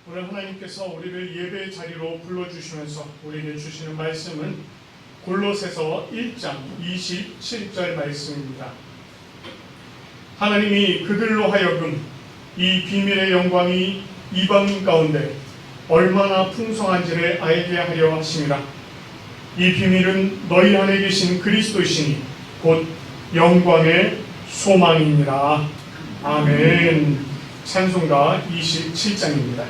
오늘 하나님께서 우리를 예배의 자리로 불러주시면서 우리에게 주시는 말씀은 골로새서 1장 27절 말씀입니다. 하나님이 그들로 하여금 이 비밀의 영광이 이방인 가운데 얼마나 풍성한지를 알게 하려 하심이라. 이 비밀은 너희 안에 계신 그리스도이시니 곧 영광의 소망이니라. 아멘. 찬송가 27장입니다.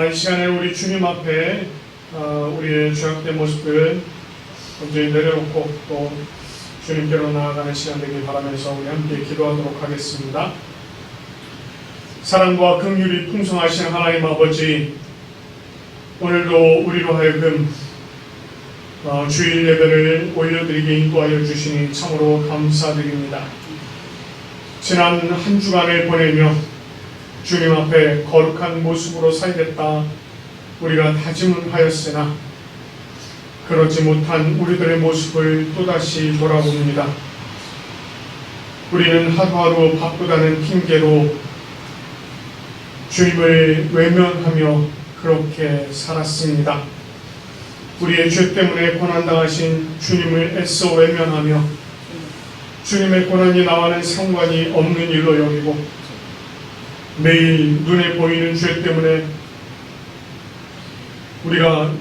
이 시간에 우리 주님 앞에 우리의 죄악된 모습을 온전히 내려놓고 또 주님께로 나아가는 시간 되길 바라면서 우리 함께 기도하도록 하겠습니다. 사랑과 긍휼이 풍성하신 하나님 아버지, 오늘도 우리로 하여금 주일 예배를 올려드리게 인도하여 주시니 참으로 감사드립니다. 지난 한 주간을 보내며 주님 앞에 거룩한 모습으로 살겠다 우리가 다짐은 하였으나 그렇지 못한 우리들의 모습을 또다시 돌아봅니다. 우리는 하루하루 바쁘다는 핑계로 주님을 외면하며 그렇게 살았습니다. 우리의 죄 때문에 고난당하신 주님을 애써 외면하며 주님의 고난이 나와는 상관이 없는 일로 여기고 매일 눈에 보이는 죄 때문에 우리가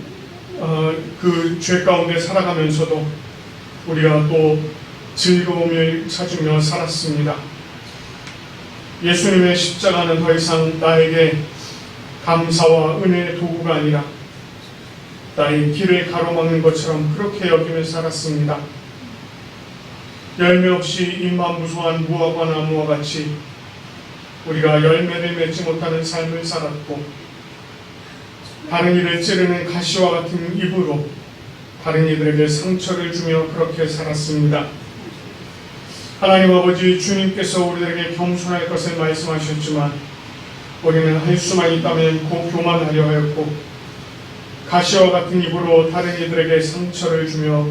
그 죄 가운데 살아가면서도 우리가 또 즐거움을 찾으며 살았습니다. 예수님의 십자가는 더 이상 나에게 감사와 은혜의 도구가 아니라 나의 길을 가로막는 것처럼 그렇게 여기며 살았습니다. 열매 없이 잎만 무성한 무화과 나무와 같이 우리가 열매를 맺지 못하는 삶을 살았고, 다른 이를 찌르는 가시와 같은 입으로 다른 이들에게 상처를 주며 그렇게 살았습니다. 하나님 아버지, 주님께서 우리들에게 겸손할 것을 말씀하셨지만 우리는 할 수만 있다면 곧 교만하려 하였고, 가시와 같은 입으로 다른 이들에게 상처를 주며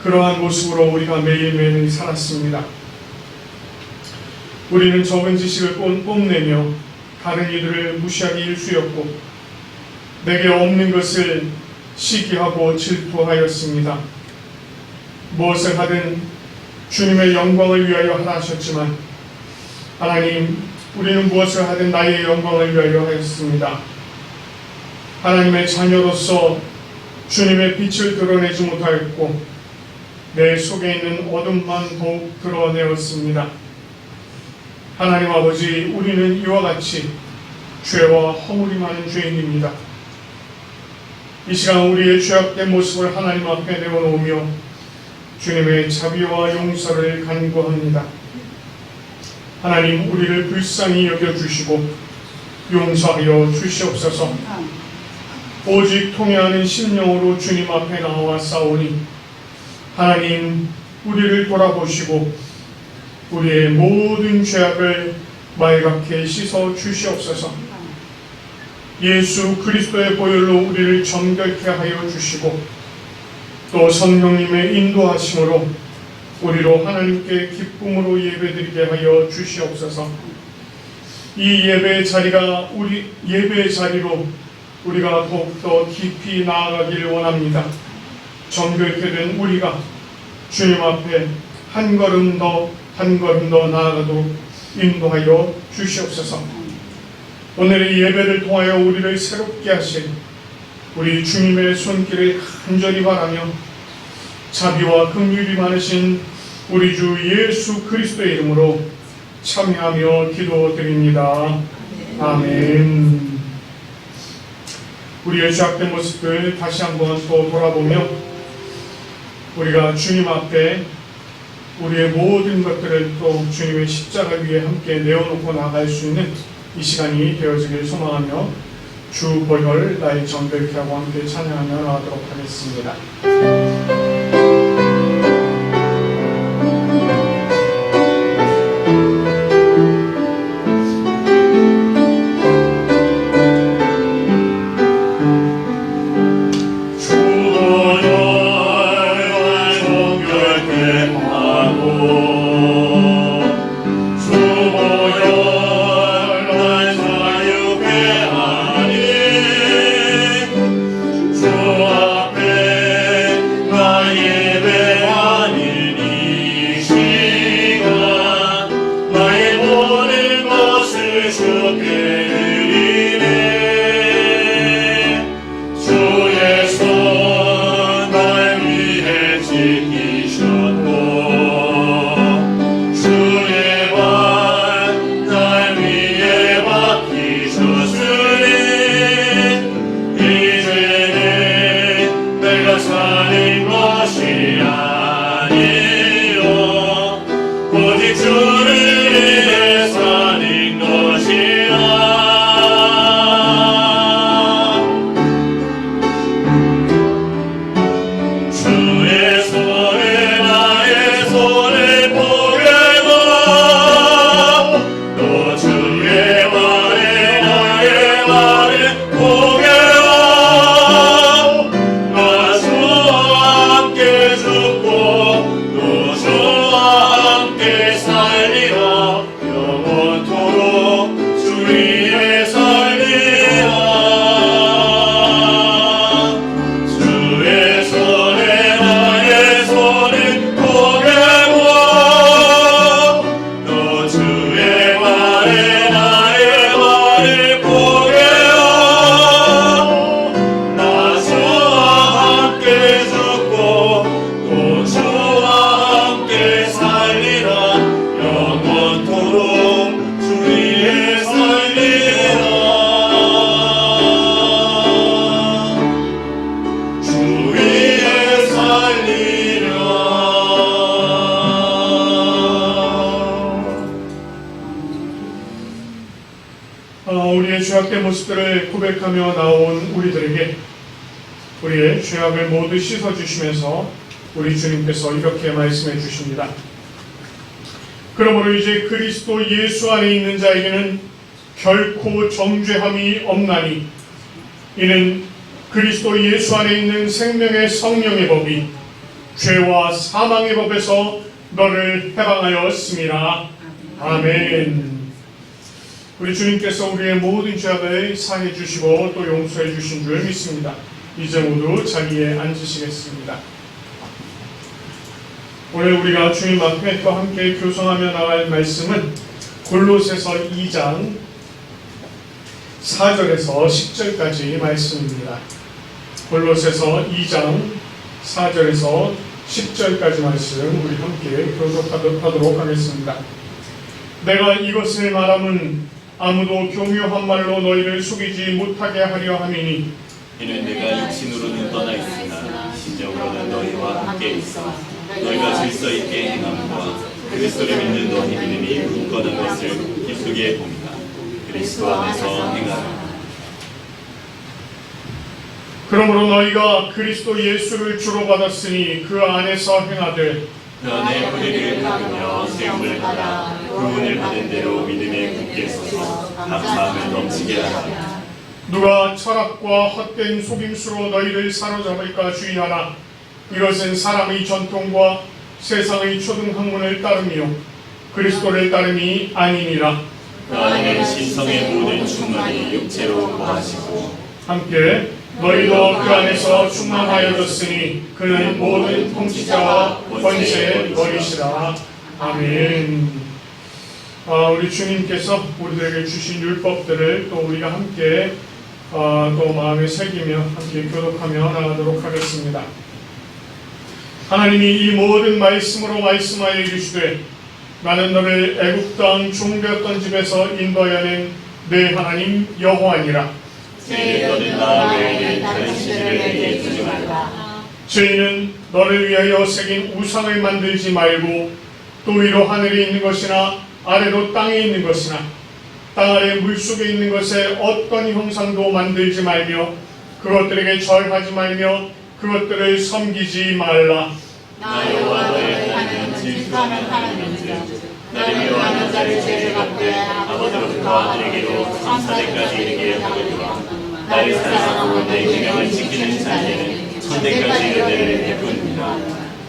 그러한 모습으로 우리가 매일매일 살았습니다. 우리는 적은 지식을 뽐내며 다른 이들을 무시하기 일쑤였고, 내게 없는 것을 시기하고 질투하였습니다. 무엇을 하든 주님의 영광을 위하여 하라 하셨지만, 하나님, 우리는 무엇을 하든 나의 영광을 위하여 하였습니다. 하나님의 자녀로서 주님의 빛을 드러내지 못하였고, 내 속에 있는 어둠만 더욱 드러내었습니다. 하나님 아버지, 우리는 이와 같이 죄와 허물이 많은 죄인입니다. 이 시간 우리의 죄악된 모습을 하나님 앞에 내어놓으며 주님의 자비와 용서를 간구합니다. 하나님, 우리를 불쌍히 여겨주시고 용서하여 주시옵소서. 오직 통회하는 심령으로 주님 앞에 나와 싸우니 하나님, 우리를 돌아보시고 우리의 모든 죄악을 말갛게 씻어 주시옵소서. 예수 그리스도의 보혈로 우리를 정결케 하여 주시고, 또 성령님의 인도하심으로 우리로 하나님께 기쁨으로 예배드리게 하여 주시옵소서. 이 예배의 자리로 우리가 더욱더 깊이 나아가기를 원합니다. 정결케 된 우리가 주님 앞에 한 걸음 더 나아가도록 인도하여 주시옵소서. 오늘의 예배를 통하여 우리를 새롭게 하신 우리 주님의 손길을 간절히 바라며 자비와 긍휼이 많으신 우리 주 예수 그리스도의 이름으로 참여하며 기도드립니다. 아멘. 우리의 죄악된 모습을 다시 한번 또 돌아보며 우리가 주님 앞에 우리의 모든 것들을 또 주님의 십자가 위에 함께 내어놓고 나갈 수 있는 이 시간이 되어지길 소망하며 주 보혈 나의 정결케 하고 함께 찬양하며 나가도록 하겠습니다. 주 앞에 죄악된 모습들을 고백하며 나온 우리들에게 우리의 죄악을 모두 씻어주시면서 우리 주님께서 이렇게 말씀해 주십니다. 그러므로 이제 그리스도 예수 안에 있는 자에게는 결코 정죄함이 없나니 이는 그리스도 예수 안에 있는 생명의 성령의 법이 죄와 사망의 법에서 너를 해방하였습니다. 아멘. 우리 주님께서 우리의 모든 죄악을 사해 주시고 또 용서해 주신 줄 믿습니다. 이제 모두 자리에 앉으시겠습니다. 오늘 우리가 주님 앞에 또 함께 교성하며 나갈 말씀은 골로새서 2장 4절에서 10절까지 말씀입니다. 골로새서 2장 4절에서 10절까지 말씀 우리 함께 교독하도록 하겠습니다. 내가 이것을 말함은 아무도 교묘한 말로 너희를 속이지 못하게 하려 함이니 이는 내가 육신으로는 떠나 있으나 심정으로는 너희와 함께 있어 너희가 질서 있게 행함과 그리스도를 믿는 너희 믿음이 굳건한 것을 기쁘게 봅니다. 그리스도 안에서 행하라. 그러므로 너희가 그리스도 예수를 주로 받았으니 그 안에서 행하되 그 안에 뿌리를 박으며 세움을 받아 구원을 받은 대로 믿음에 굳게 서서 감사함을 넘치게 하라. 누가 철학과 헛된 속임수로 너희를 사로잡을까 주의하라. 이것은 사람의 전통과 세상의 초등학문을 따르며 그리스도를 따름이 아니니라. 그 안에는 신성의 모든 충만이 육체로 거하시고 함께 너희도 그 안에서 충만하여졌으니 그는 모든 통치자와 권세의 머리시라. 아멘. 우리 주님께서 우리들에게 주신 율법들을 또 우리가 함께 또 마음에 새기며 함께 교독하며 나가도록 하겠습니다. 하나님이 이 모든 말씀으로 말씀하여 이르시되 나는 너를 애굽 땅 종되었던 집에서 인도하여 낸 내 하나님 여호와니라. 죄의 너는 나 외에는 다른 신을 내게 두지 말라. 죄인은 너를 위하여 새긴 우상을 만들지 말고 또 위로 하늘에 있는 것이나 아래로 땅에 있는 것이나 땅 아래 물속에 있는 것에 어떤 형상도 만들지 말며 그것들에게 절하지 말며 그것들을 섬기지 말라. 나 여호와 너의 하나님은 질투하는 하나님인즉 나를 미워하는 자를 죄를 갚되 아버지로부터 아들에게로 천사대까지 이르게 하거니와 나를 사랑하고 내 계명을 지키는 자에게는 천대까지 이르기를 베푼다.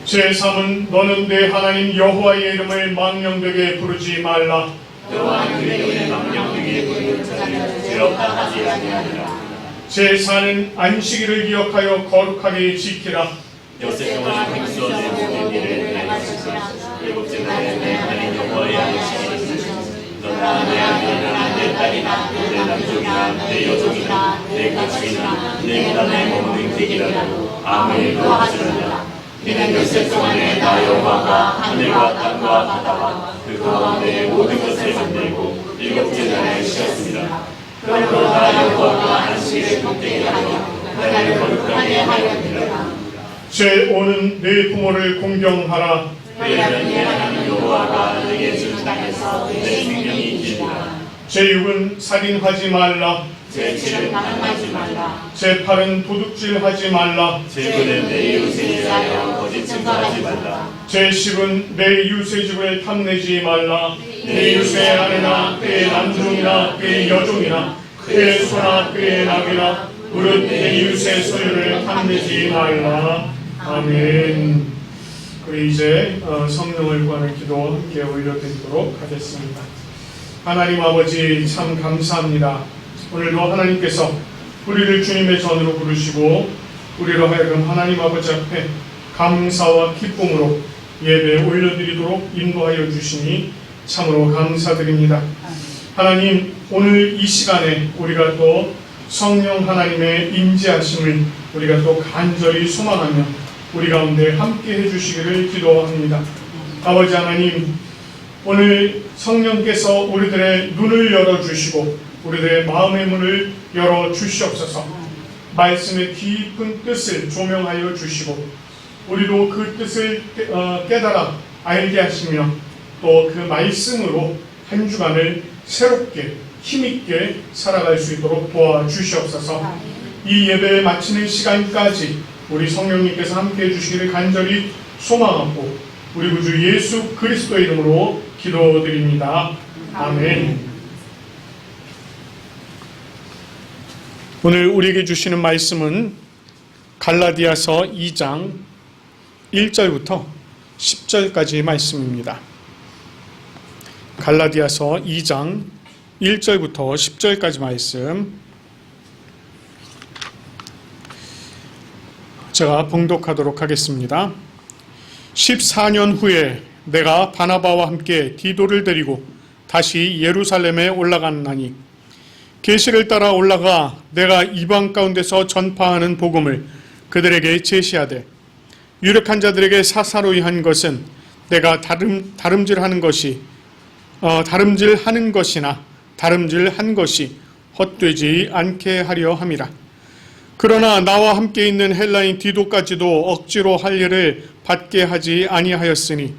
제3은 너는 내 하나님 여호와의 이름을 망령되게 부르지 말라. 여호와는 그의 이름을 망령되게 부르는 자는 죄 없다 하지 아니하리라. 제4는 안식일을 기억하여 거룩하게 지키라. 여세 동안 행수어 내 모든 일을 행하시라. 일곱째 날에 내 하나님 여호와의 안식일이니 너나 내 아들이나 내 딸이나 내 남종이나 내 여종이나 내 가축이나 내 무단에 머무는 객이라도 아무 일도 하지 말라. 이는 엿새 동안에 나 여호와가 하늘과 땅과 바다와 그 가운데의 모든 것을 만들고 일곱째 날에 쉬었습니다. 그러므로 나 여호와가 안식일을 복되게 하여 나를 거룩하게 하였느니라. 제5는 내 부모를 공경하라. 왜냐하면 내 하나님 여호와가 내게 준 땅에서 내 생명이 길리라. 제6은 살인하지 말라. 제7은 방하지 말라. 제8은 도둑질하지 말라. 제9는 내 이웃을 위하여 거짓 증거하지 말라. 제10은 내 이웃의 집을 탐내지 말라. 내 이웃의 아내나 그의 남종이나 그의 여종이나 그의 소나 그의 낙이나 무릇 내 이웃의 소유를 탐내지 말라. 아멘. 우리 이제 성령을 구하는 기도 함께 올려드리도록 하겠습니다. 하나님 아버지 참 감사합니다. 오늘도 하나님께서 우리를 주님의 전으로 부르시고 우리로 하여금 하나님 아버지 앞에 감사와 기쁨으로 예배 올려드리도록 인도하여 주시니 참으로 감사드립니다. 하나님 오늘 이 시간에 우리가 또 성령 하나님의 임재하심을 우리가 또 간절히 소망하며 우리 가운데 함께 해주시기를 기도합니다. 아버지 하나님 오늘 성령께서 우리들의 눈을 열어주시고 우리들의 마음의 문을 열어주시옵소서. 말씀의 깊은 뜻을 조명하여 주시고 우리도 그 뜻을 깨달아 알게 하시며 또 그 말씀으로 한 주간을 새롭게 힘있게 살아갈 수 있도록 도와주시옵소서. 이 예배에 마치는 시간까지 우리 성령님께서 함께해 주시기를 간절히 소망하고 우리 구주 예수 그리스도의 이름으로 기도드립니다. 아멘. 오늘 우리에게 주시는 말씀은 갈라디아서 2장 1절부터 10절까지의 말씀입니다. 갈라디아서 2장 1절부터 10절까지 말씀 제가 봉독하도록 하겠습니다. 14년 후에 내가 바나바와 함께 디도를 데리고 다시 예루살렘에 올라갔나니 계시를 따라 올라가 내가 이방 가운데서 전파하는 복음을 그들에게 제시하되 유력한 자들에게 사사로이 한 것은 내가 다름질하는 것이 헛되지 않게 하려 함이라. 그러나 나와 함께 있는 헬라인 디도까지도 억지로 할 일을 받게 하지 아니하였으니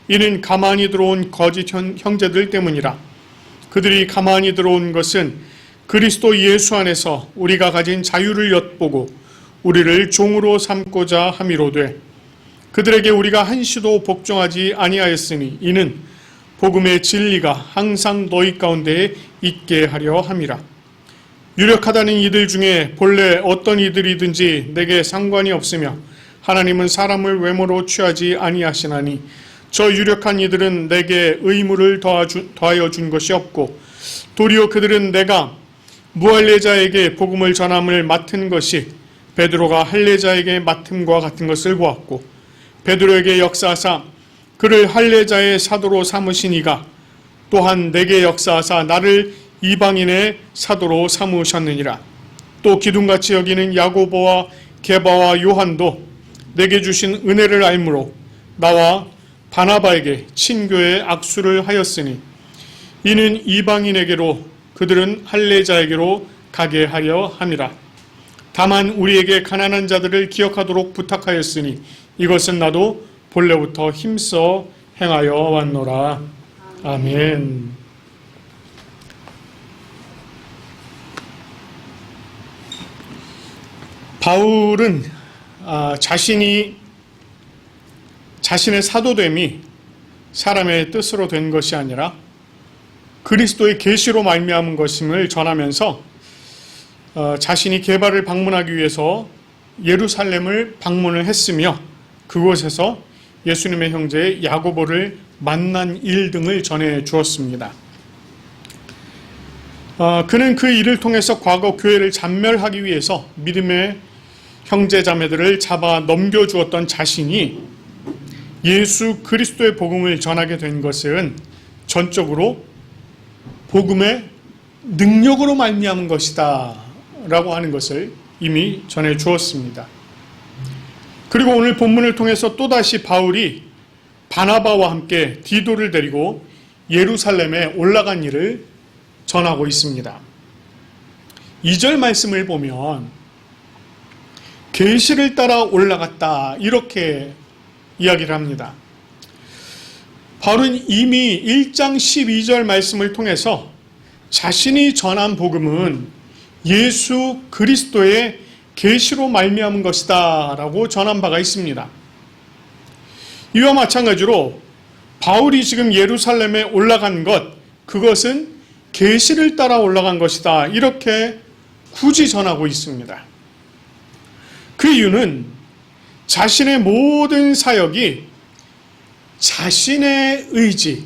이는 가만히 들어온 거짓 형제들 때문이라. 그들이 가만히 들어온 것은 그리스도 예수 안에서 우리가 가진 자유를 엿보고 우리를 종으로 삼고자 함이로되 그들에게 우리가 한시도 복종하지 아니하였으니 이는 복음의 진리가 항상 너희 가운데 있게 하려 함이라. 유력하다는 이들 중에 본래 어떤 이들이든지 내게 상관이 없으며 하나님은 사람을 외모로 취하지 아니하시나니 저 유력한 이들은 내게 의무를 더하여 준 것이 없고 도리어 그들은 내가 무할례자에게 복음을 전함을 맡은 것이 베드로가 할례자에게 맡음과 같은 것을 보았고 베드로에게 역사하사 그를 할례자의 사도로 삼으신 이가 또한 내게 역사하사 나를 이방인의 사도로 삼으셨느니라. 또 기둥같이 여기는 야고보와 게바와 요한도 내게 주신 은혜를 알므로 나와 바나바에게 친교의 악수를 하였으니 이는 이방인에게로 그들은 할례자에게로 가게 하려 함이라. 다만 우리에게 가난한 자들을 기억하도록 부탁하였으니 이것은 나도 본래부터 힘써 행하여 왔노라. 아멘. 바울은 자신의 사도됨이 사람의 뜻으로 된 것이 아니라 그리스도의 계시로 말미암은 것임을 전하면서 자신이 게바를 방문하기 위해서 예루살렘을 방문을 했으며 그곳에서 예수님의 형제 야고보를 만난 일 등을 전해 주었습니다. 그는 그 일을 통해서 과거 교회를 잔멸하기 위해서 믿음의 형제 자매들을 잡아 넘겨주었던 자신이 예수 그리스도의 복음을 전하게 된 것은 전적으로 복음의 능력으로 말미암은 것이다 라고 하는 것을 이미 전해 주었습니다. 그리고 오늘 본문을 통해서 또다시 바울이 바나바와 함께 디도를 데리고 예루살렘에 올라간 일을 전하고 있습니다. 2절 말씀을 보면 계시를 따라 올라갔다 이렇게 이야기를 합니다. 바울은 이미 1장 12절 말씀을 통해서 자신이 전한 복음은 예수 그리스도의 계시로 말미암은 것이다 라고 전한 바가 있습니다. 이와 마찬가지로 바울이 지금 예루살렘에 올라간 것, 그것은 계시를 따라 올라간 것이다 이렇게 굳이 전하고 있습니다. 그 이유는 자신의 모든 사역이 자신의 의지,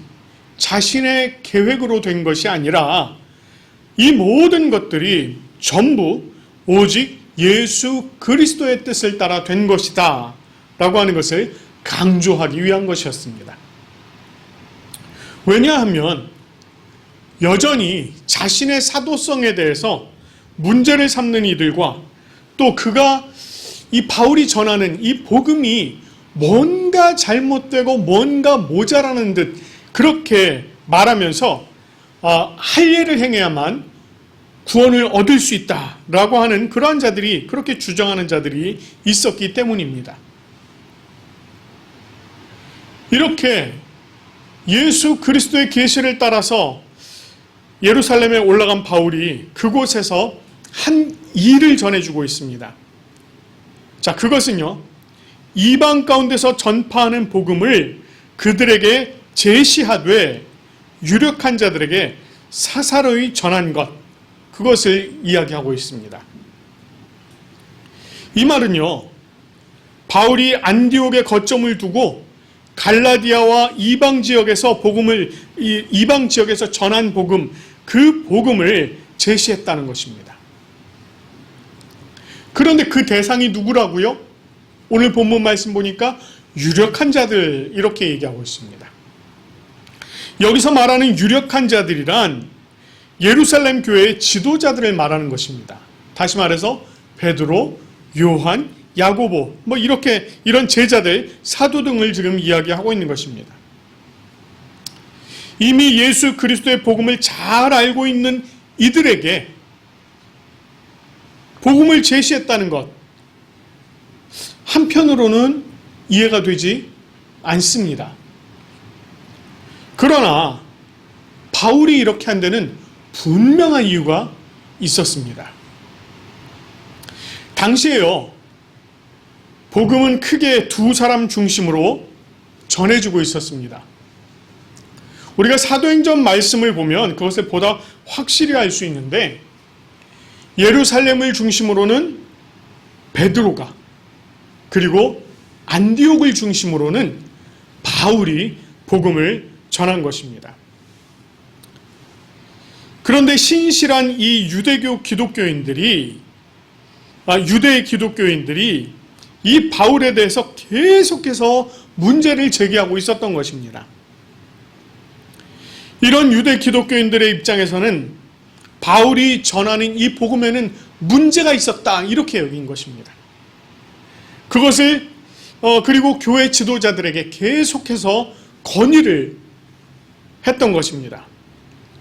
자신의 계획으로 된 것이 아니라 이 모든 것들이 전부 오직 예수 그리스도의 뜻을 따라 된 것이다 라고 하는 것을 강조하기 위한 것이었습니다. 왜냐하면 여전히 자신의 사도성에 대해서 문제를 삼는 이들과 또 그가 이 바울이 전하는 이 복음이 뭔가 잘못되고 뭔가 모자라는 듯 그렇게 말하면서 할 일을 행해야만 구원을 얻을 수 있다라고 하는 그러한 자들이, 그렇게 주장하는 자들이 있었기 때문입니다. 이렇게 예수 그리스도의 계시를 따라서 예루살렘에 올라간 바울이 그곳에서 한 일을 전해주고 있습니다. 자, 그것은요, 이방 가운데서 전파하는 복음을 그들에게 제시하되 유력한 자들에게 사사로이 전한 것, 그것을 이야기하고 있습니다. 이 말은요, 바울이 안디옥에 거점을 두고 갈라디아와 이방 지역에서 이방 지역에서 전한 복음, 그 복음을 제시했다는 것입니다. 그런데 그 대상이 누구라고요? 오늘 본문 말씀 보니까 유력한 자들, 이렇게 얘기하고 있습니다. 여기서 말하는 유력한 자들이란 예루살렘 교회의 지도자들을 말하는 것입니다. 다시 말해서 베드로, 요한, 야고보, 이런 제자들, 사도 등을 지금 이야기하고 있는 것입니다. 이미 예수 그리스도의 복음을 잘 알고 있는 이들에게 복음을 제시했다는 것, 한편으로는 이해가 되지 않습니다. 그러나 바울이 이렇게 한 데는 분명한 이유가 있었습니다. 당시에요, 복음은 크게 두 사람 중심으로 전해지고 있었습니다. 우리가 사도행전 말씀을 보면 그것을 보다 확실히 알 수 있는데, 예루살렘을 중심으로는 베드로가, 그리고 안디옥을 중심으로는 바울이 복음을 전한 것입니다. 그런데 신실한 이 유대의 기독교인들이 이 바울에 대해서 계속해서 문제를 제기하고 있었던 것입니다. 이런 유대 기독교인들의 입장에서는 바울이 전하는 이 복음에는 문제가 있었다, 이렇게 여긴 것입니다. 그것을 그리고 교회 지도자들에게 계속해서 건의를 했던 것입니다.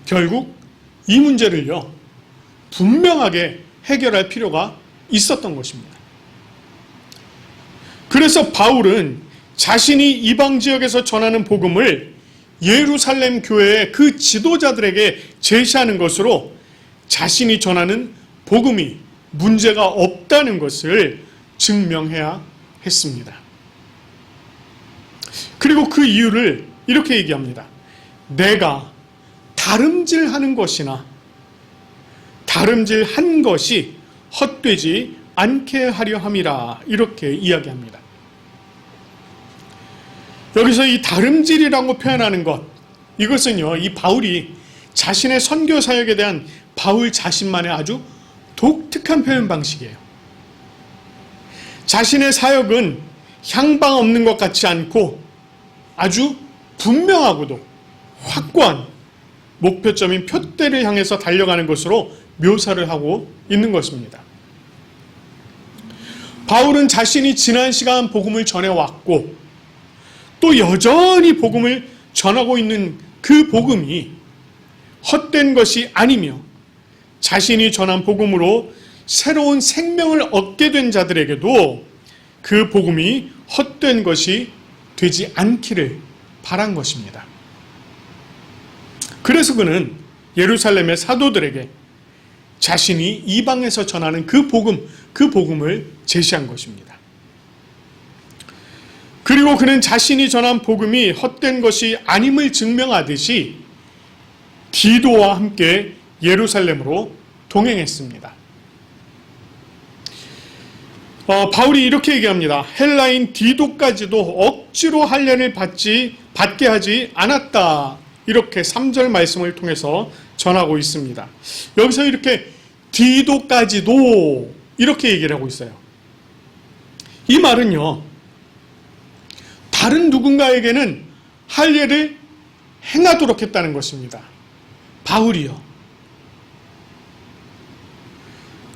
결국 이 문제를요, 분명하게 해결할 필요가 있었던 것입니다. 그래서 바울은 자신이 이방 지역에서 전하는 복음을 예루살렘 교회의 그 지도자들에게 제시하는 것으로 자신이 전하는 복음이 문제가 없다는 것을 증명해야 했습니다. 그리고 그 이유를 이렇게 얘기합니다. 내가 다름질하는 것이나 다름질한 것이 헛되지 않게 하려 함이라, 이렇게 이야기합니다. 여기서 이 다름질이라고 표현하는 것, 이것은요, 이 바울이 자신의 선교 사역에 대한 바울 자신만의 아주 독특한 표현 방식이에요. 자신의 사역은 향방 없는 것 같지 않고 아주 분명하고도 확고한 목표점인 표대를 향해서 달려가는 것으로 묘사를 하고 있는 것입니다. 바울은 자신이 지난 시간 복음을 전해왔고 또 여전히 복음을 전하고 있는 그 복음이 헛된 것이 아니며 자신이 전한 복음으로 새로운 생명을 얻게 된 자들에게도 그 복음이 헛된 것이 되지 않기를 바란 것입니다. 그래서 그는 예루살렘의 사도들에게 자신이 이방에서 전하는 그 복음을 제시한 것입니다. 그리고 그는 자신이 전한 복음이 헛된 것이 아님을 증명하듯이 디도와 함께 예루살렘으로 동행했습니다. 바울이 이렇게 얘기합니다. 헬라인 디도까지도 억지로 할례를 받게 하지 않았다. 이렇게 3절 말씀을 통해서 전하고 있습니다. 여기서 이렇게 디도까지도 이렇게 얘기를 하고 있어요. 이 말은요, 다른 누군가에게는 할례를 행하도록 했다는 것입니다. 바울이요.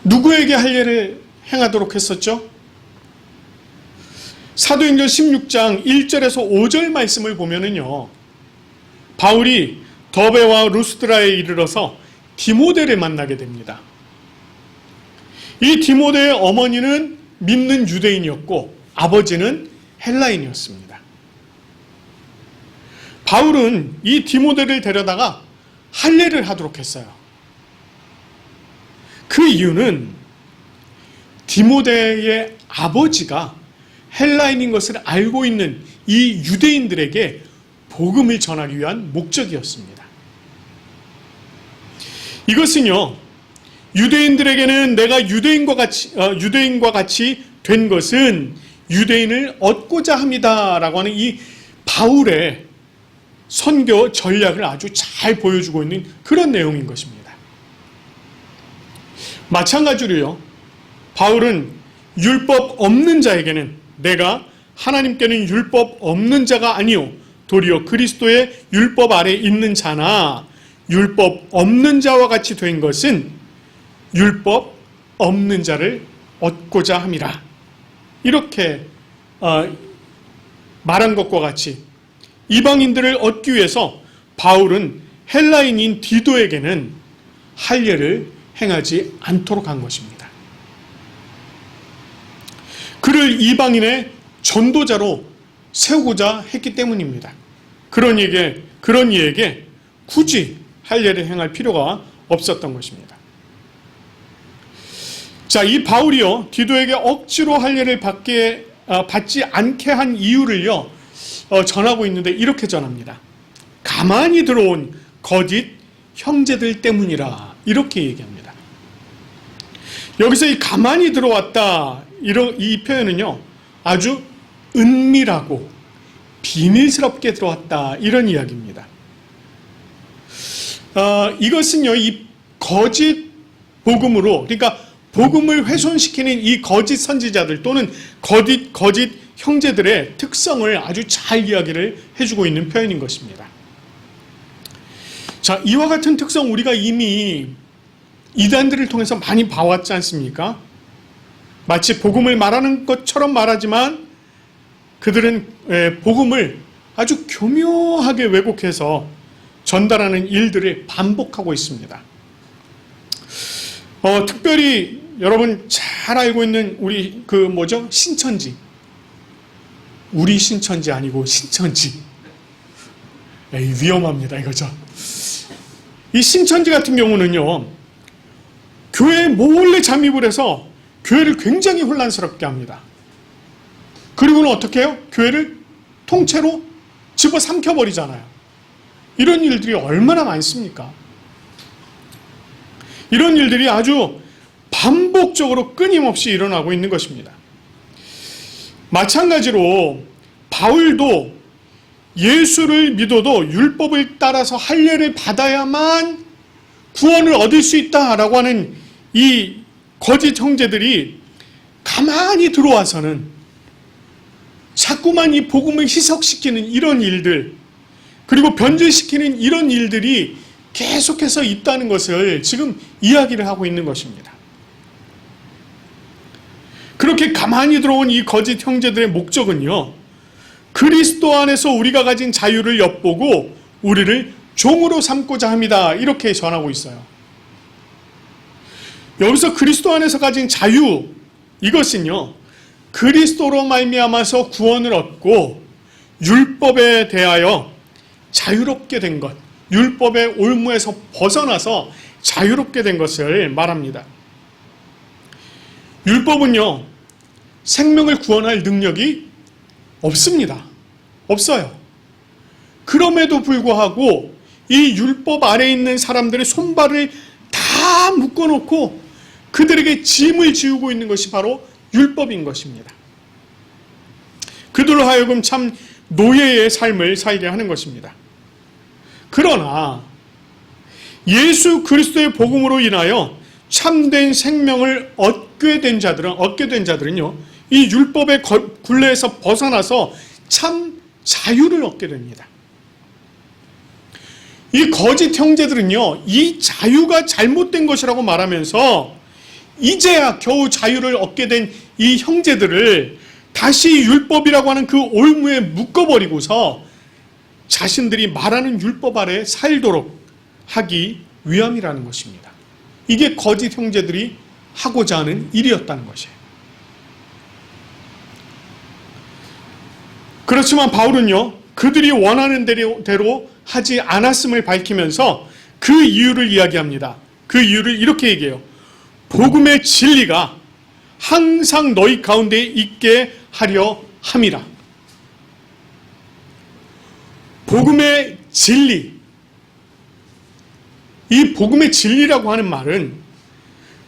누구에게 할례를 행하도록 했었죠? 사도행전 16장 1절에서 5절 말씀을 보면은요, 바울이 더베와 루스드라에 이르러서 디모데를 만나게 됩니다. 이 디모데의 어머니는 믿는 유대인이었고 아버지는 헬라인이었습니다. 바울은 이 디모데를 데려다가 할례를 하도록 했어요. 그 이유는 디모데의 아버지가 헬라인인 것을 알고 있는 이 유대인들에게 복음을 전하기 위한 목적이었습니다. 이것은요, 유대인들에게는 내가 유대인과 같이 된 것은 유대인을 얻고자 합니다라고 하는 이 바울의 선교 전략을 아주 잘 보여주고 있는 그런 내용인 것입니다. 마찬가지로요, 바울은 율법 없는 자에게는 내가 하나님께는 율법 없는 자가 아니요 도리어 그리스도의 율법 아래 있는 자나 율법 없는 자와 같이 된 것은 율법 없는 자를 얻고자 함이라. 이렇게 말한 것과 같이 이방인들을 얻기 위해서 바울은 헬라인인 디도에게는 할례를 행하지 않도록 한 것입니다. 그를 이방인의 전도자로 세우고자 했기 때문입니다. 그런 이에게 굳이 할례를 행할 필요가 없었던 것입니다. 자, 이 바울이요, 디도에게 억지로 할례를 받지 않게 한 이유를요, 전하고 있는데 이렇게 전합니다. 가만히 들어온 거짓 형제들 때문이라, 이렇게 얘기합니다. 여기서 이 가만히 들어왔다, 이 표현은요, 아주 은밀하고 비밀스럽게 들어왔다, 이런 이야기입니다. 이것은요, 이 거짓 복음으로, 그러니까 복음을 훼손시키는 이 거짓 선지자들 또는 거짓 형제들의 특성을 아주 잘 이야기를 해주고 있는 표현인 것입니다. 자, 이와 같은 특성 우리가 이미 이단들을 통해서 많이 봐왔지 않습니까? 마치 복음을 말하는 것처럼 말하지만 그들은 복음을 아주 교묘하게 왜곡해서 전달하는 일들을 반복하고 있습니다. 특별히 여러분 잘 알고 있는 우리 신천지. 우리 신천지 아니고 신천지. 위험합니다, 이거죠. 이 신천지 같은 경우는요, 교회에 몰래 잠입을 해서 교회를 굉장히 혼란스럽게 합니다. 그리고는 어떻게 해요? 교회를 통째로 집어삼켜버리잖아요. 이런 일들이 얼마나 많습니까? 이런 일들이 아주 반복적으로 끊임없이 일어나고 있는 것입니다. 마찬가지로 바울도 예수를 믿어도 율법을 따라서 할례를 받아야만 구원을 얻을 수 있다라고 하는 이 거짓 형제들이 가만히 들어와서는 자꾸만 이 복음을 희석시키는 이런 일들, 그리고 변질시키는 이런 일들이 계속해서 있다는 것을 지금 이야기를 하고 있는 것입니다. 그렇게 가만히 들어온 이 거짓 형제들의 목적은요, 그리스도 안에서 우리가 가진 자유를 엿보고 우리를 종으로 삼고자 합니다. 이렇게 전하고 있어요. 여기서 그리스도 안에서 가진 자유, 이것은요, 그리스도로 말미암아서 구원을 얻고 율법에 대하여 자유롭게 된 것, 율법의 올무에서 벗어나서 자유롭게 된 것을 말합니다. 율법은요, 생명을 구원할 능력이 없습니다. 없어요. 그럼에도 불구하고 이 율법 아래에 있는 사람들의 손발을 다 묶어놓고 그들에게 짐을 지우고 있는 것이 바로 율법인 것입니다. 그들로 하여금 참 노예의 삶을 살게 하는 것입니다. 그러나 예수 그리스도의 복음으로 인하여 참된 생명을 얻게 된 자들은요, 이 율법의 굴레에서 벗어나서 참 자유를 얻게 됩니다. 이 거짓 형제들은요, 이 자유가 잘못된 것이라고 말하면서 이제야 겨우 자유를 얻게 된 이 형제들을 다시 율법이라고 하는 그 올무에 묶어버리고서 자신들이 말하는 율법 아래 살도록 하기 위함이라는 것입니다. 이게 거짓 형제들이 하고자 하는 일이었다는 것이에요. 그렇지만 바울은요, 그들이 원하는 대로 하지 않았음을 밝히면서 그 이유를 이야기합니다. 그 이유를 이렇게 얘기해요. 복음의 진리가 항상 너희 가운데 있게 하려 함이라. 복음의 진리, 이 복음의 진리라고 하는 말은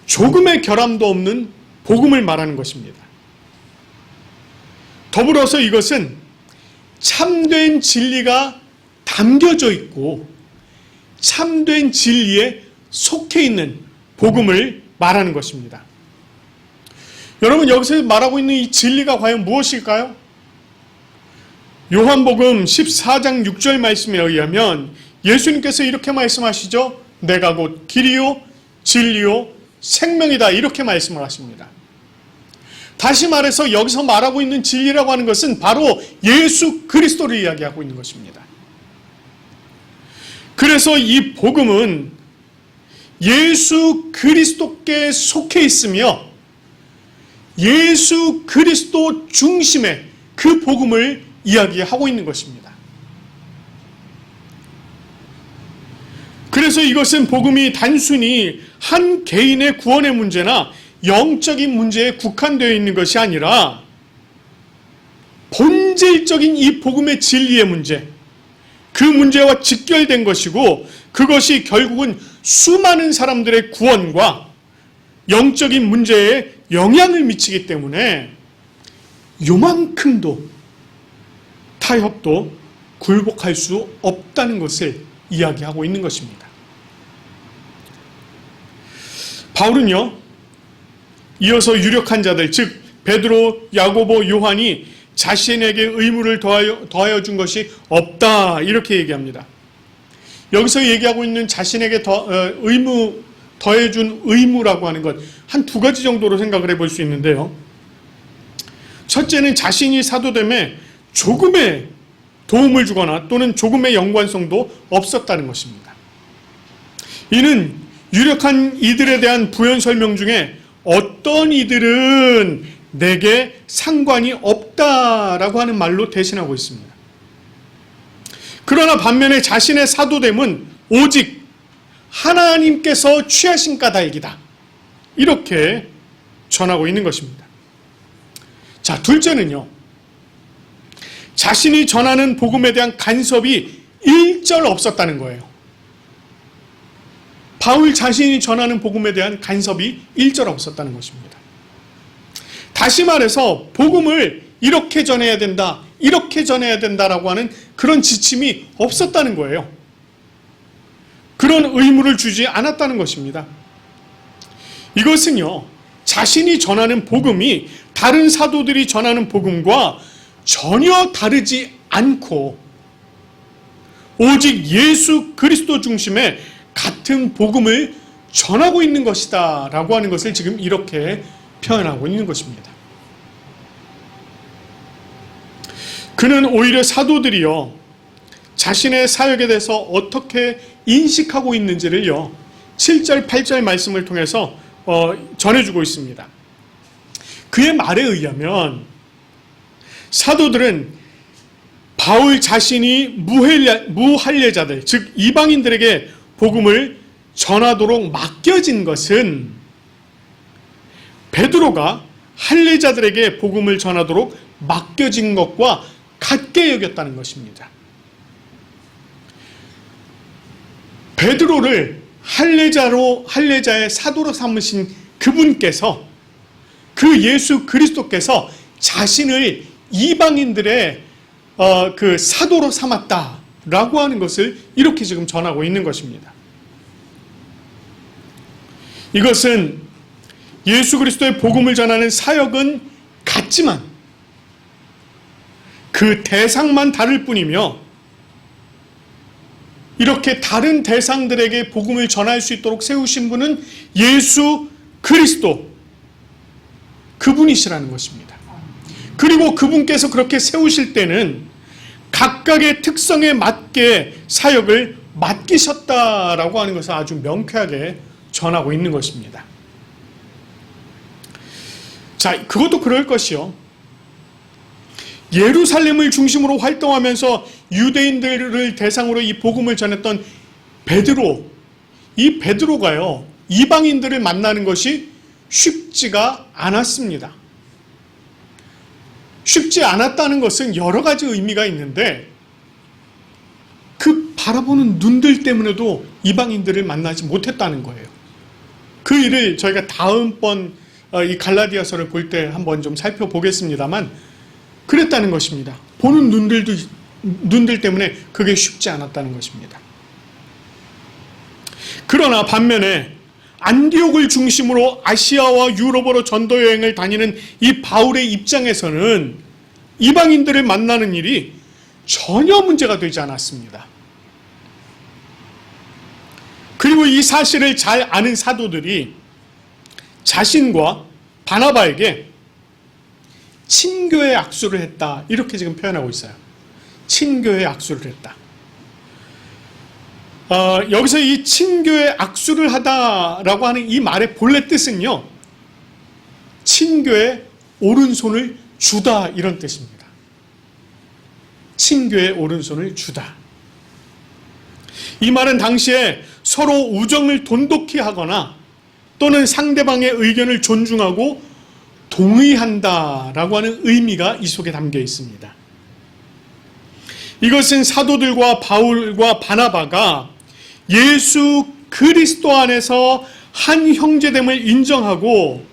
조금의 결함도 없는 복음을 말하는 것입니다. 더불어서 이것은 참된 진리가 담겨져 있고 참된 진리에 속해 있는 복음을 말하는 것입니다. 여러분, 여기서 말하고 있는 이 진리가 과연 무엇일까요? 요한복음 14장 6절 말씀에 의하면 예수님께서 이렇게 말씀하시죠. 내가 곧 길이요 진리요 생명이다, 이렇게 말씀을 하십니다. 다시 말해서 여기서 말하고 있는 진리라고 하는 것은 바로 예수 그리스도를 이야기하고 있는 것입니다. 그래서 이 복음은 예수 그리스도께 속해 있으며 예수 그리스도 중심의 그 복음을 이야기하고 있는 것입니다. 그래서 이것은 복음이 단순히 한 개인의 구원의 문제나 영적인 문제에 국한되어 있는 것이 아니라 본질적인 이 복음의 진리의 문제, 그 문제와 직결된 것이고 그것이 결국은 수많은 사람들의 구원과 영적인 문제에 영향을 미치기 때문에 요만큼도 타협도 굴복할 수 없다는 것을 이야기하고 있는 것입니다. 바울은요, 이어서 유력한 자들, 즉 베드로, 야고보, 요한이 자신에게 의무를 더하여 준 것이 없다, 이렇게 얘기합니다. 여기서 얘기하고 있는 자신에게 더해준 의무라고 하는 것, 한 두 가지 정도로 생각을 해볼 수 있는데요. 첫째는 자신이 사도됨에 조금의 도움을 주거나 또는 조금의 연관성도 없었다는 것입니다. 이는 유력한 이들에 대한 부연 설명 중에 어떤 이들은 내게 상관이 없다라고 하는 말로 대신하고 있습니다. 그러나 반면에 자신의 사도됨은 오직 하나님께서 취하신 까닭이다, 이렇게 전하고 있는 것입니다. 자, 둘째는요, 자신이 전하는 복음에 대한 간섭이 일절 없었다는 거예요. 바울 자신이 전하는 복음에 대한 간섭이 일절 없었다는 것입니다. 다시 말해서 복음을 이렇게 전해야 된다, 이렇게 전해야 된다라고 하는 그런 지침이 없었다는 거예요. 그런 의무를 주지 않았다는 것입니다. 이것은요, 자신이 전하는 복음이 다른 사도들이 전하는 복음과 전혀 다르지 않고 오직 예수 그리스도 중심의 같은 복음을 전하고 있는 것이다 라고 하는 것을 지금 이렇게 표현하고 있는 것입니다. 그는 오히려 사도들이요, 자신의 사역에 대해서 어떻게 인식하고 있는지를요 7절 8절 말씀을 통해서 전해주고 있습니다. 그의 말에 의하면 사도들은 바울 자신이 무할례자들, 즉 이방인들에게 복음을 전하도록 맡겨진 것은 베드로가 할례자들에게 복음을 전하도록 맡겨진 것과 같게 여겼다는 것입니다. 베드로를 할례자의 사도로 삼으신 그분께서, 그 예수 그리스도께서 자신을 이방인들의 그 사도로 삼았다라고 하는 것을 이렇게 지금 전하고 있는 것입니다. 이것은 예수 그리스도의 복음을 전하는 사역은 같지만 그 대상만 다를 뿐이며 이렇게 다른 대상들에게 복음을 전할 수 있도록 세우신 분은 예수 그리스도, 그분이시라는 것입니다. 그리고 그분께서 그렇게 세우실 때는 각각의 특성에 맞게 사역을 맡기셨다라고 하는 것을 아주 명쾌하게 전하고 있는 것입니다. 자, 그것도 그럴 것이요, 예루살렘을 중심으로 활동하면서 유대인들을 대상으로 이 복음을 전했던 베드로, 이 베드로가요, 이방인들을 만나는 것이 쉽지가 않았습니다. 쉽지 않았다는 것은 여러 가지 의미가 있는데, 그 바라보는 눈들 때문에도 이방인들을 만나지 못했다는 거예요. 그 일을 저희가 다음번 이 갈라디아서를 볼 때 한번 좀 살펴보겠습니다만, 그랬다는 것입니다. 보는 눈들 때문에 그게 쉽지 않았다는 것입니다. 그러나 반면에 안디옥을 중심으로 아시아와 유럽으로 전도 여행을 다니는 이 바울의 입장에서는 이방인들을 만나는 일이 전혀 문제가 되지 않았습니다. 그리고 이 사실을 잘 아는 사도들이 자신과 바나바에게 친교의 악수를 했다, 이렇게 지금 표현하고 있어요. 친교의 악수를 했다. 여기서 이 친교의 악수를 하다라고 하는 이 말의 본래 뜻은요, 친교의 오른손을 주다, 이런 뜻입니다. 친교의 오른손을 주다. 이 말은 당시에 서로 우정을 돈독히 하거나 또는 상대방의 의견을 존중하고 동의한다라고 하는 의미가 이 속에 담겨 있습니다. 이것은 사도들과 바울과 바나바가 예수 그리스도 안에서 한 형제됨을 인정하고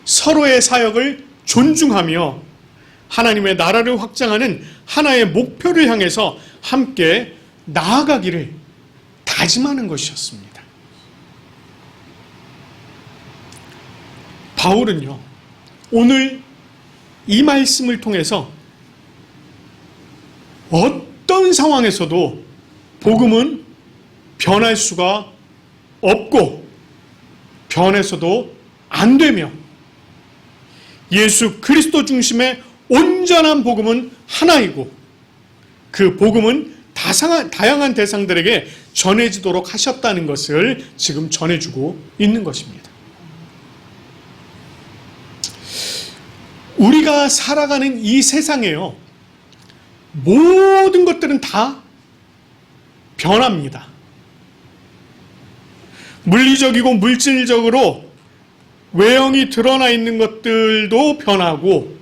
서로의 사역을 존중하며 하나님의 나라를 확장하는 하나의 목표를 향해서 함께 나아가기를 다짐하는 것이었습니다. 바울은요, 오늘 이 말씀을 통해서 어떤 상황에서도 복음은 변할 수가 없고 변해서도 안 되며 예수 그리스도 중심의 온전한 복음은 하나이고 그 복음은 다양한 대상들에게 전해지도록 하셨다는 것을 지금 전해주고 있는 것입니다. 우리가 살아가는 이 세상에요, 모든 것들은 다 변합니다. 물리적이고 물질적으로 외형이 드러나 있는 것들도 변하고,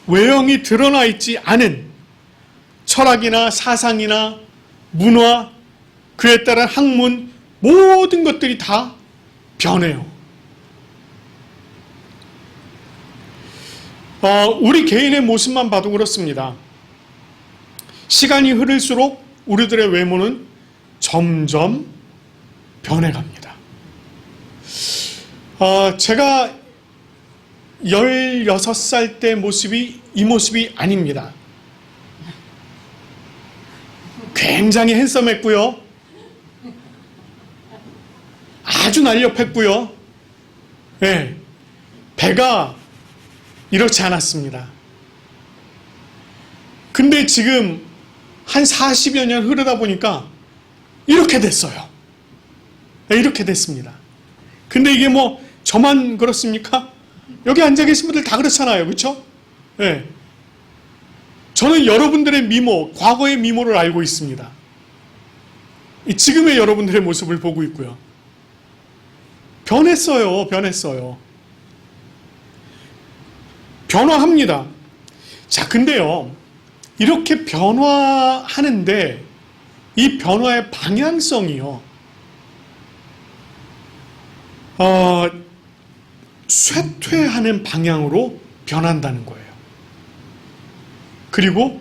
외형이 드러나 있지 않은 철학이나 사상이나 문화, 그에 따른 학문, 모든 것들이 다 변해요. 우리 개인의 모습만 봐도 그렇습니다. 시간이 흐를수록 우리들의 외모는 점점 변해갑니다. 제가 16살 때 모습이 이 모습이 아닙니다. 굉장히 핸섬했고요. 아주 날렵했고요. 네, 배가 이렇지 않았습니다. 근데 지금 한 40여 년 흐르다 보니까 이렇게 됐어요. 네, 이렇게 됐습니다. 근데 이게 뭐 저만 그렇습니까? 여기 앉아 계신 분들 다 그렇잖아요. 그렇죠? 네. 저는 여러분들의 미모, 과거의 미모를 알고 있습니다. 지금의 여러분들의 모습을 보고 있고요. 변했어요. 변화합니다. 자, 근데요, 이렇게 변화하는데 이 변화의 방향성이요, 쇠퇴하는 방향으로 변한다는 거예요. 그리고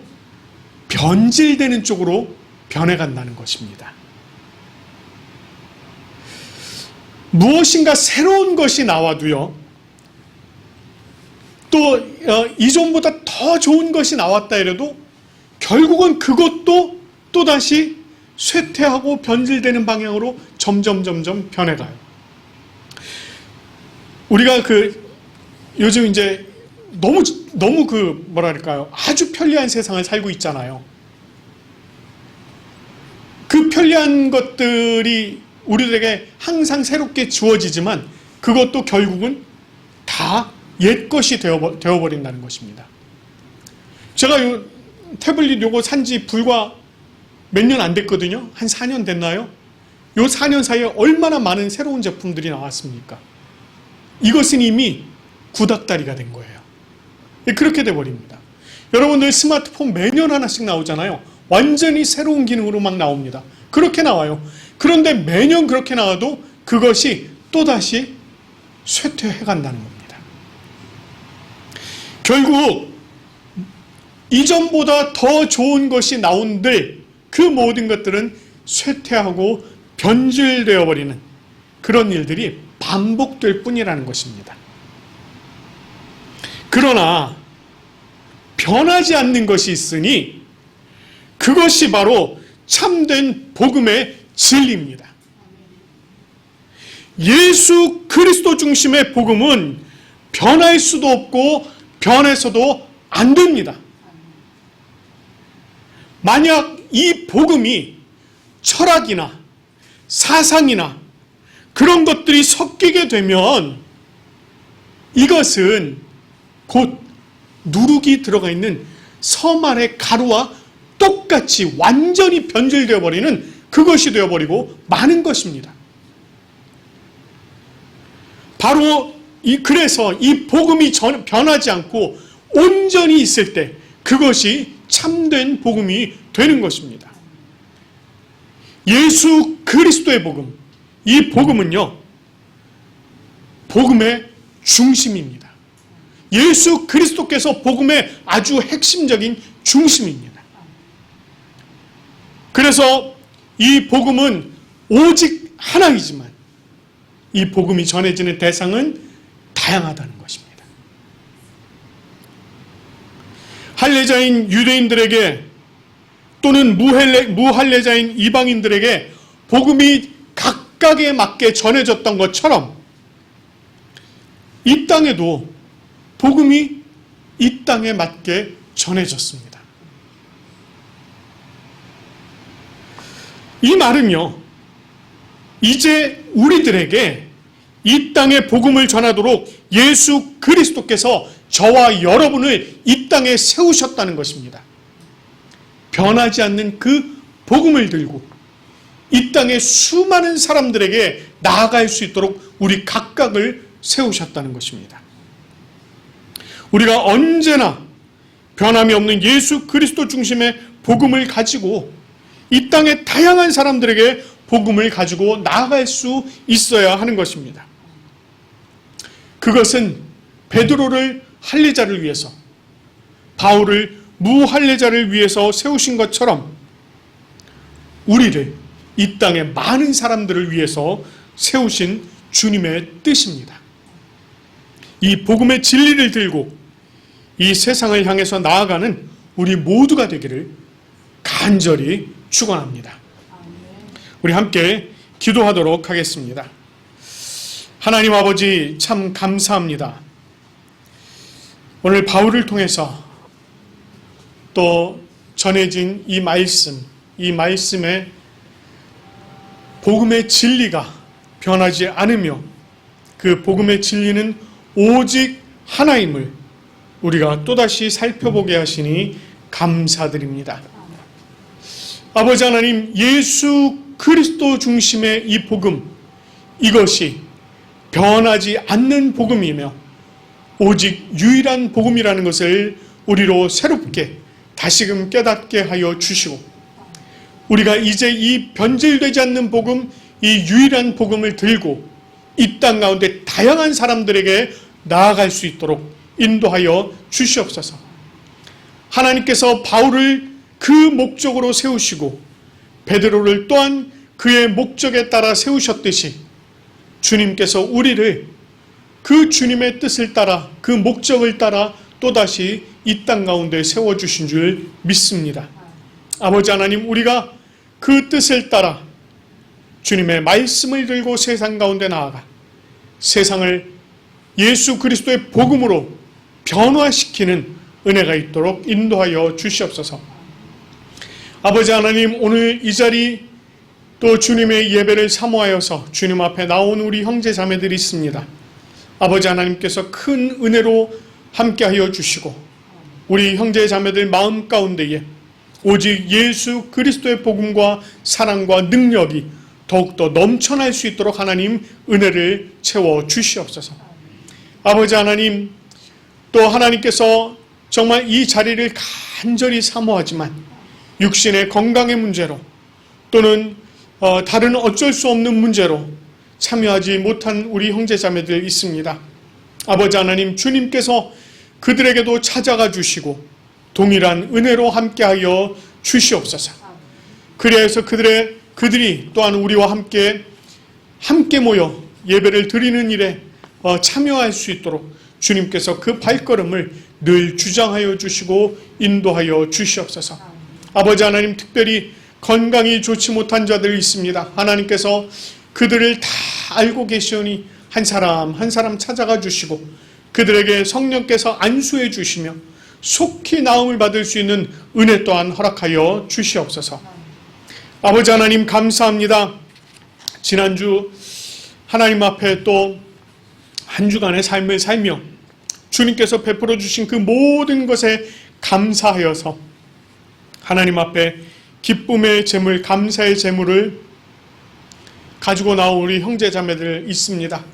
변질되는 쪽으로 변해간다는 것입니다. 무엇인가 새로운 것이 나와도요, 또 이전보다 더 좋은 것이 나왔다 이래도 결국은 그것도 또다시 쇠퇴하고 변질되는 방향으로 점점 변해가요. 우리가 요즘 이제 너무 뭐랄까요, 아주 편리한 세상을 살고 있잖아요. 그 편리한 것들이 우리들에게 항상 새롭게 주어지지만 그것도 결국은 다 옛것이 되어버린다는 것입니다. 제가 이 태블릿 요거 산지 불과 몇 년 안 됐거든요. 한 4년 됐나요? 요 4년 사이에 얼마나 많은 새로운 제품들이 나왔습니까? 이것은 이미 구닥다리가 된 거예요. 그렇게 돼버립니다. 여러분들 스마트폰 매년 하나씩 나오잖아요. 완전히 새로운 기능으로 막 나옵니다. 그렇게 나와요. 그런데 매년 그렇게 나와도 그것이 또다시 쇠퇴해 간다는 겁니다. 결국 이전보다 더 좋은 것이 나온들 그 모든 것들은 쇠퇴하고 변질되어 버리는 그런 일들이 반복될 뿐이라는 것입니다. 그러나 변하지 않는 것이 있으니 그것이 바로 참된 복음의 진리입니다. 예수 그리스도 중심의 복음은 변할 수도 없고 변해서도 안 됩니다. 만약 이 복음이 철학이나 사상이나 그런 것들이 섞이게 되면 이것은 곧 누룩이 들어가 있는 섬 아래 가루와 똑같이 완전히 변질되어 버리는 그것이 되어버리고 마는 것입니다. 바로 그래서 이 복음이 변하지 않고 온전히 있을 때 그것이 참된 복음이 되는 것입니다. 예수 그리스도의 복음, 이 복음은요, 복음의 중심입니다. 예수 그리스도께서 복음의 아주 핵심적인 중심입니다. 그래서 이 복음은 오직 하나이지만 이 복음이 전해지는 대상은 다양하다는 것입니다. 할례자인 유대인들에게 또는 무할례자인 이방인들에게 복음이 각각에 맞게 전해졌던 것처럼 이 땅에도 복음이 이 땅에 맞게 전해졌습니다. 이 말은요, 이제 우리들에게 이 땅에 복음을 전하도록 예수 그리스도께서 저와 여러분을 이 땅에 세우셨다는 것입니다. 변하지 않는 그 복음을 들고 이 땅의 수많은 사람들에게 나아갈 수 있도록 우리 각각을 세우셨다는 것입니다. 우리가 언제나 변함이 없는 예수 그리스도 중심의 복음을 가지고 이 땅의 다양한 사람들에게 복음을 가지고 나아갈 수 있어야 하는 것입니다. 그것은 베드로를 할례자를 위해서, 바울을 무할례자를 위해서 세우신 것처럼 우리를 이 땅의 많은 사람들을 위해서 세우신 주님의 뜻입니다. 이 복음의 진리를 들고 이 세상을 향해서 나아가는 우리 모두가 되기를 간절히 축원합니다. 우리 함께 기도하도록 하겠습니다. 하나님 아버지, 참 감사합니다. 오늘 바울을 통해서 또 전해진 이 말씀에 복음의 진리가 변하지 않으며 그 복음의 진리는 오직 하나임을 우리가 또다시 살펴보게 하시니 감사드립니다. 아버지 하나님, 예수 그리스도 중심의 이 복음, 이것이 변하지 않는 복음이며 오직 유일한 복음이라는 것을 우리로 새롭게 다시금 깨닫게 하여 주시고, 우리가 이제 이 변질되지 않는 복음, 이 유일한 복음을 들고 이 땅 가운데 다양한 사람들에게 나아갈 수 있도록 인도하여 주시옵소서. 하나님께서 바울을 그 목적으로 세우시고 베드로를 또한 그의 목적에 따라 세우셨듯이 주님께서 우리를 그 주님의 뜻을 따라, 그 목적을 따라 또다시 이 땅 가운데 세워주신 줄 믿습니다. 아버지 하나님, 우리가 그 뜻을 따라 주님의 말씀을 들고 세상 가운데 나아가 세상을 예수 그리스도의 복음으로 변화시키는 은혜가 있도록 인도하여 주시옵소서. 아버지 하나님, 오늘 이 자리 또 주님의 예배를 사모하여서 주님 앞에 나온 우리 형제 자매들이 있습니다. 아버지 하나님께서 큰 은혜로 함께하여 주시고 우리 형제 자매들 마음 가운데에 오직 예수 그리스도의 복음과 사랑과 능력이 더욱더 넘쳐날 수 있도록 하나님 은혜를 채워 주시옵소서. 아버지 하나님, 또 하나님께서 정말 이 자리를 간절히 사모하지만 육신의 건강의 문제로 또는 다른 어쩔 수 없는 문제로 참여하지 못한 우리 형제자매들 있습니다. 아버지 하나님, 주님께서 그들에게도 찾아가 주시고 동일한 은혜로 함께하여 주시옵소서. 그래서 그들이 또한 우리와 함께 모여 예배를 드리는 일에 참여할 수 있도록 주님께서 그 발걸음을 늘 주장하여 주시고 인도하여 주시옵소서. 아버지 하나님, 특별히 건강이 좋지 못한 자들이 있습니다. 하나님께서 그들을 다 알고 계시오니 한 사람 한 사람 찾아가 주시고 그들에게 성령께서 안수해 주시며 속히 나음을 받을 수 있는 은혜 또한 허락하여 주시옵소서. 아버지 하나님, 감사합니다. 지난주 하나님 앞에 또 한 주간의 삶을 살며 주님께서 베풀어 주신 그 모든 것에 감사하여서 하나님 앞에 기쁨의 제물, 감사의 제물을 가지고 나온 우리 형제 자매들 있습니다.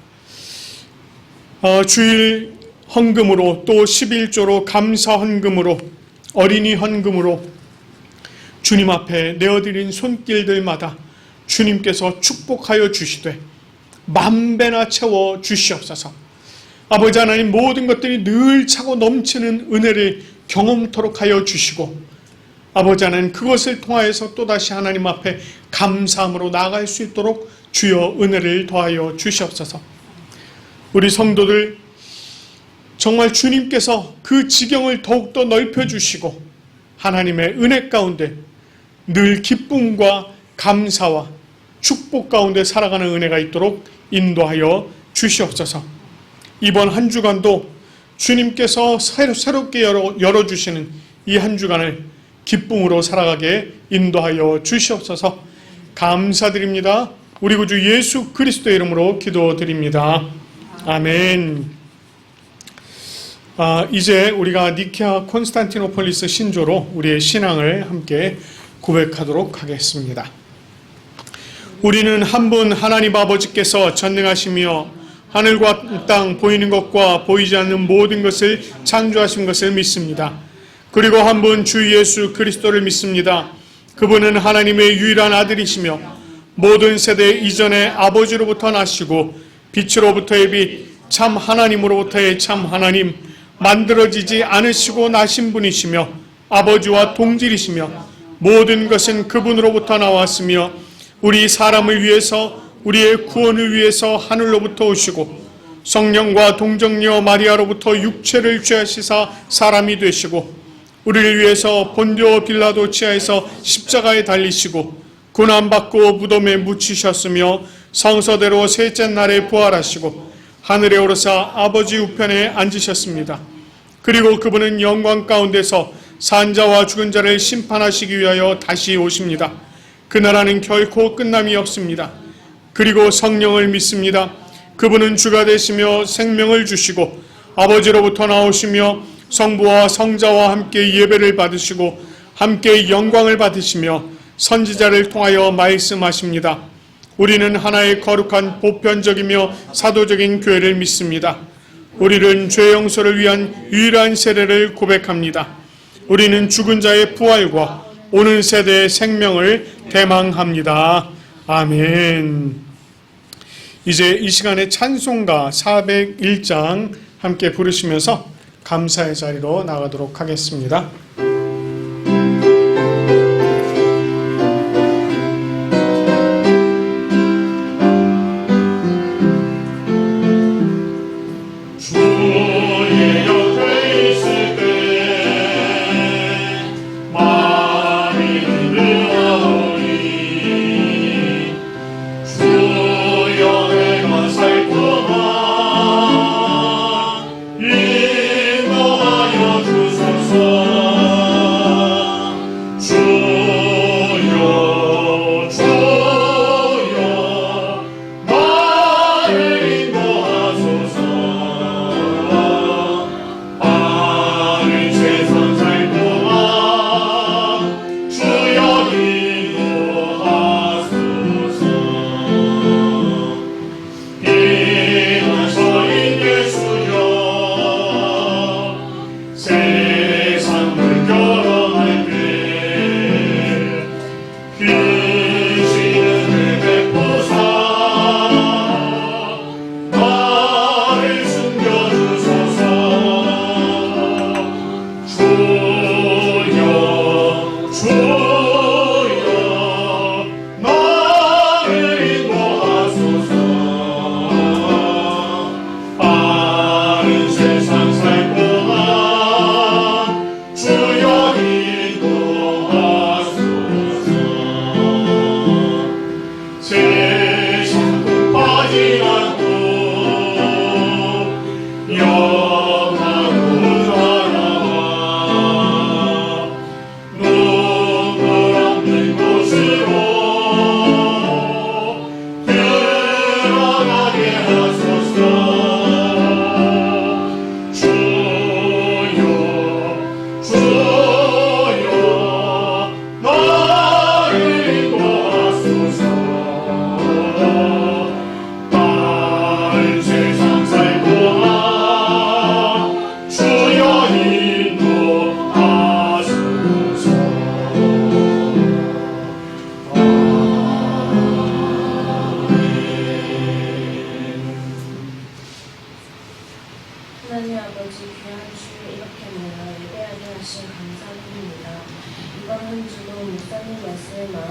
주일 헌금으로 또 11조로 감사 헌금으로 어린이 헌금으로 주님 앞에 내어드린 손길들마다 주님께서 축복하여 주시되 만배나 채워 주시옵소서. 아버지 하나님, 모든 것들이 늘 차고 넘치는 은혜를 경험토록 하여 주시고 아버지 하나님, 그것을 통하여서 또다시 하나님 앞에 감사함으로 나아갈 수 있도록 주여 은혜를 더하여 주시옵소서. 우리 성도들 정말 주님께서 그 지경을 더욱더 넓혀주시고 하나님의 은혜 가운데 늘 기쁨과 감사와 축복 가운데 살아가는 은혜가 있도록 인도하여 주시옵소서. 이번 한 주간도 주님께서 새롭게 열어주시는 이 한 주간을 기쁨으로 살아가게 인도하여 주시옵소서. 감사드립니다. 우리 구주 예수 그리스도의 이름으로 기도드립니다. 아멘. 이제 우리가 니케아 콘스탄티노폴리스 신조로 우리의 신앙을 함께 고백하도록 하겠습니다. 우리는 한 분 하나님 아버지께서 전능하시며 하늘과 땅 보이는 것과 보이지 않는 모든 것을 창조하신 것을 믿습니다. 그리고 한 분 주 예수 그리스도를 믿습니다. 그분은 하나님의 유일한 아들이시며 모든 세대 이전에 아버지로부터 나시고 빛으로부터의 빛, 참 하나님으로부터의 참 하나님, 만들어지지 않으시고 나신 분이시며 아버지와 동질이시며 모든 것은 그분으로부터 나왔으며 우리 사람을 위해서 우리의 구원을 위해서 하늘로부터 오시고 성령과 동정녀 마리아로부터 육체를 취하시사 사람이 되시고 우리를 위해서 본디오 빌라도 치하에서 십자가에 달리시고 고난받고 무덤에 묻히셨으며 성서대로 셋째 날에 부활하시고 하늘에 오르사 아버지 우편에 앉으셨습니다. 그리고 그분은 영광 가운데서 산자와 죽은 자를 심판하시기 위하여 다시 오십니다. 그 나라는 결코 끝남이 없습니다. 그리고 성령을 믿습니다. 그분은 주가 되시며 생명을 주시고 아버지로부터 나오시며 성부와 성자와 함께 예배를 받으시고 함께 영광을 받으시며 선지자를 통하여 말씀하십니다. 우리는 하나의 거룩한 보편적이며 사도적인 교회를 믿습니다. 우리는 죄 용서를 위한 유일한 세례를 고백합니다. 우리는 죽은 자의 부활과 오는 세대의 생명을 대망합니다. 아멘. 이제 이 시간에 찬송가 401장 함께 부르시면서 감사의 자리로 나가도록 하겠습니다. 인도하여 주소서.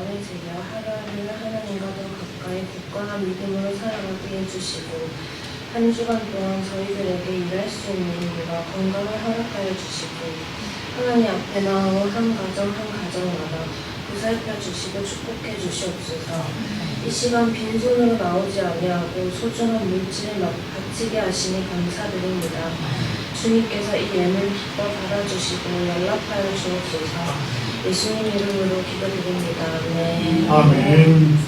마음을 새겨 하루하루를 하나님과 더 가까이 굳건한 믿음으로 살아가게 해주시고 한 주간 동안 저희들에게 일할 수 있는 힘과 건강을 허락하여 주시고 하나님 앞에 나아온 한 가정 한 가정마다 보살펴 주시고 축복해 주시옵소서. 이 시간 빈손으로 나오지 아니하고 소중한 물질을 바치게 하시니 감사드립니다. 주님께서 이 예물 기뻐 받아주시고 연락하여 주옵소서. 예수님 이름으로 기도드립니다. 아멘.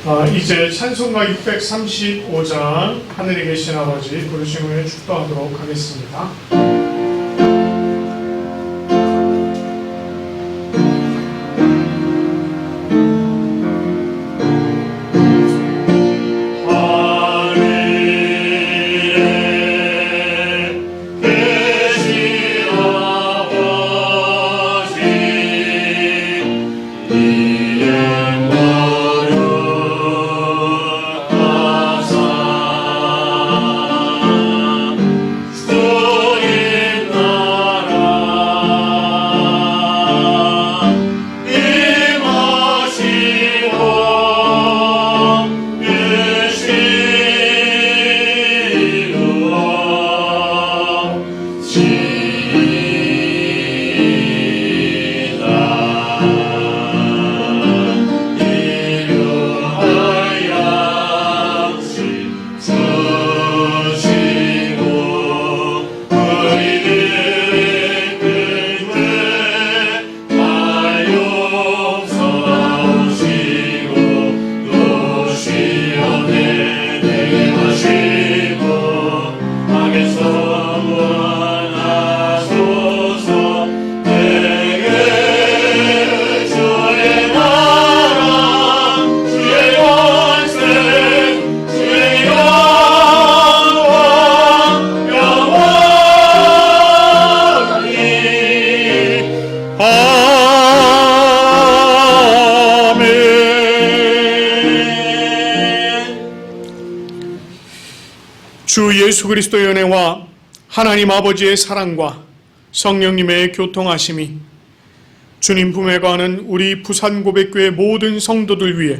아멘. 이제 찬송가 635장 하늘에 계신 아버지 부르신 후에 축도하도록 하겠습니다. 주 예수 그리스도의 은혜와 하나님 아버지의 사랑과 성령님의 교통하심이 주님 품에 거하는 우리 부산고백교회 모든 성도들 위해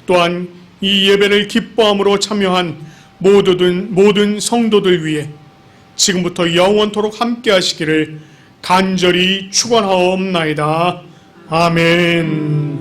또한 이 예배를 기뻐함으로 참여한 모든 성도들 위해 지금부터 영원토록 함께 하시기를 간절히 축원하옵나이다. 아멘.